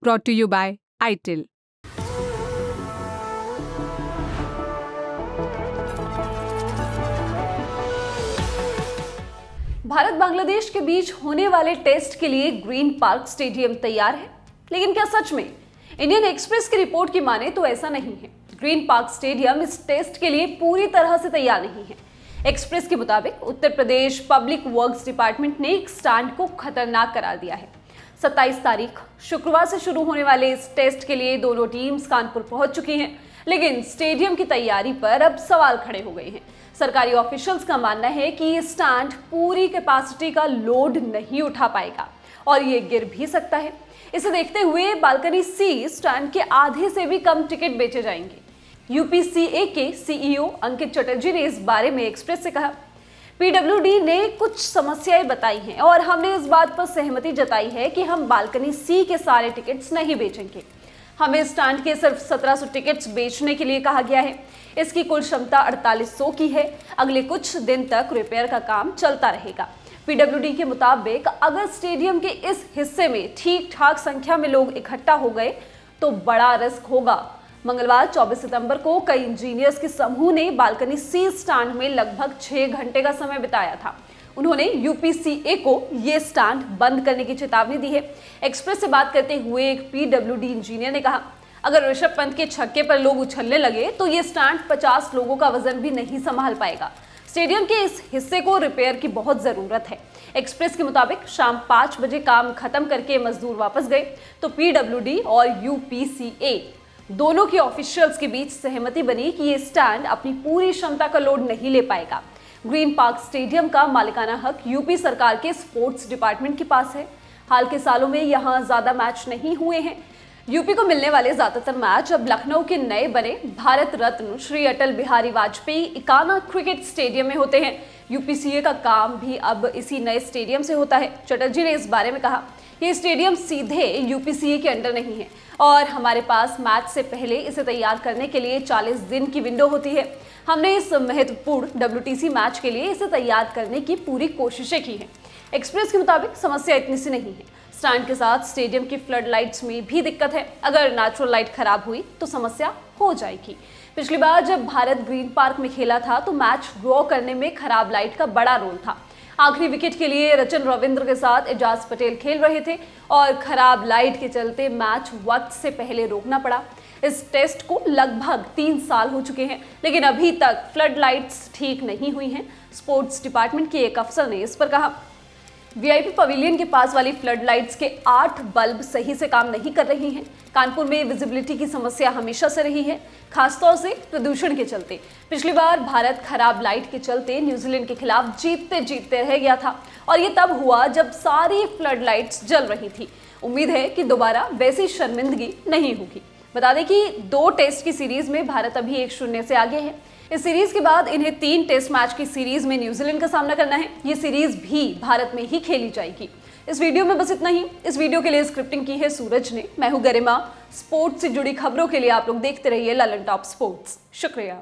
brought to you by ITIL। Bharat Bangladesh के बीच होने वाले टेस्ट के लिए ग्रीन पार्क स्टेडियम तैयार है, लेकिन क्या सच में? इंडियन एक्सप्रेस की रिपोर्ट की माने तो ऐसा नहीं है। ग्रीन पार्क स्टेडियम इस टेस्ट के लिए पूरी तरह से तैयार नहीं है। एक्सप्रेस के मुताबिक Uttar Pradesh public works department ने एक स्टैंड को खतरनाक करार दिया है। 27 तारीख शुक्रवार से शुरू होने वाले इस टेस्ट के लिए दोनों टीम्स कानपुर पहुंच चुकी हैं, लेकिन स्टेडियम की तैयारी पर अब सवाल खड़े हो गए हैं। सरकारी ऑफिशियल्स का मानना है कि ये स्टैंड पूरी कैपेसिटी का लोड नहीं उठा पाएगा और ये गिर भी सकता है। इसे देखते हुए बालकनी सी स्टैंड के आधे से भी कम टिकट बेचे जाएंगे। यूपीसीए के सीईओ अंकित चटर्जी ने इस बारे में एक्सप्रेस से कहा, पीडब्ल्यूडी ने कुछ समस्याएं बताई हैं और हमने इस बात पर सहमति जताई है कि हम बालकनी सी के सारे टिकट्स नहीं बेचेंगे। हमें स्टैंड के सिर्फ 1700 टिकट्स बेचने के लिए कहा गया है। इसकी कुल क्षमता 4800 की है। अगले कुछ दिन तक रिपेयर का काम चलता रहेगा। पीडब्ल्यूडी के मुताबिक अगर स्टेडियम के इस हिस्से में ठीक ठाक संख्या में लोग इकट्ठा हो गए तो बड़ा रिस्क होगा। मंगलवार 24 सितंबर को कई इंजीनियर्स के समूह ने बालकनी सी स्टैंड में लगभग 6 घंटे का समय बिताया था। उन्होंने यूपीसीए को ये स्टैंड बंद करने की चेतावनी दी है। एक्सप्रेस से बात करते हुए एक पीडब्ल्यूडी इंजीनियर ने कहा, अगर ऋषभ पंत के छक्के पर लोग उछलने लगे तो ये स्टैंड 50 लोगों का वजन भी नहीं संभाल पाएगा। स्टेडियम के इस हिस्से को रिपेयर की बहुत जरूरत है। एक्सप्रेस के मुताबिक शाम 5 बजे काम खत्म करके मजदूर वापस गए तो पीडब्ल्यूडी और यूपीसीए दोनों के ऑफिशियल्स के बीच सहमति बनी कि ये स्टैंड अपनी पूरी क्षमता का लोड नहीं ले पाएगा। ग्रीन पार्क स्टेडियम का मालिकाना हक यूपी सरकार के स्पोर्ट्स डिपार्टमेंट के पास है। हाल के सालों में यहाँ ज्यादा मैच नहीं हुए हैं। यूपी को मिलने वाले ज्यादातर मैच अब लखनऊ के नए बने भारत रत्न श्री अटल बिहारी वाजपेयी इकाना क्रिकेट स्टेडियम में होते हैं। यूपीसीए का काम भी अब इसी नए स्टेडियम से होता है। चटर्जी ने इस बारे में कहा, ये स्टेडियम सीधे यूपीसीए के अंडर नहीं है और हमारे पास मैच से पहले इसे तैयार करने के लिए 40 दिन की विंडो होती है। हमने इस महत्वपूर्ण डब्ल्यूटीसी मैच के लिए इसे तैयार करने की पूरी कोशिशें की हैं। एक्सप्रेस के मुताबिक समस्या इतनी सी नहीं है। स्टैंड के साथ स्टेडियम की फ्लड लाइट्स में भी दिक्कत है। अगर नेचुरल लाइट खराब हुई तो समस्या हो जाएगी। पिछली बार जब भारत ग्रीन पार्क में खेला था तो मैच ड्रॉ करने में खराब लाइट का बड़ा रोल था। आखिरी विकेट के लिए रचन रविंद्र के साथ एजाज पटेल खेल रहे थे और खराब लाइट के चलते मैच वक्त से पहले रोकना पड़ा। इस टेस्ट को लगभग 3 साल हो चुके हैं, लेकिन अभी तक फ्लड लाइट्स ठीक नहीं हुई हैं। स्पोर्ट्स डिपार्टमेंट के एक अफसर ने इस पर कहा, वीआईपी पवेलियन के पास वाली फ्लड लाइट्स के 8 बल्ब सही से काम नहीं कर रही हैं। कानपुर में विजिबिलिटी की समस्या हमेशा से रही है, खासतौर से प्रदूषण के चलते। पिछली बार भारत खराब लाइट के चलते न्यूजीलैंड के खिलाफ जीतते जीतते रह गया था और ये तब हुआ जब सारी फ्लड लाइट्स जल रही थी। उम्मीद है कि दोबारा वैसी शर्मिंदगी नहीं होगी। बता दें कि 2 टेस्ट की सीरीज में भारत अभी 1-0 से आगे है। इस सीरीज के बाद इन्हें 3 टेस्ट मैच की सीरीज में न्यूजीलैंड का सामना करना है। ये सीरीज भी भारत में ही खेली जाएगी। इस वीडियो में बस इतना ही। इस वीडियो के लिए स्क्रिप्टिंग की है सूरज ने। मैं हूं गरिमा। स्पोर्ट्स से जुड़ी खबरों के लिए आप लोग देखते रहिए ललन टॉप स्पोर्ट्स। शुक्रिया।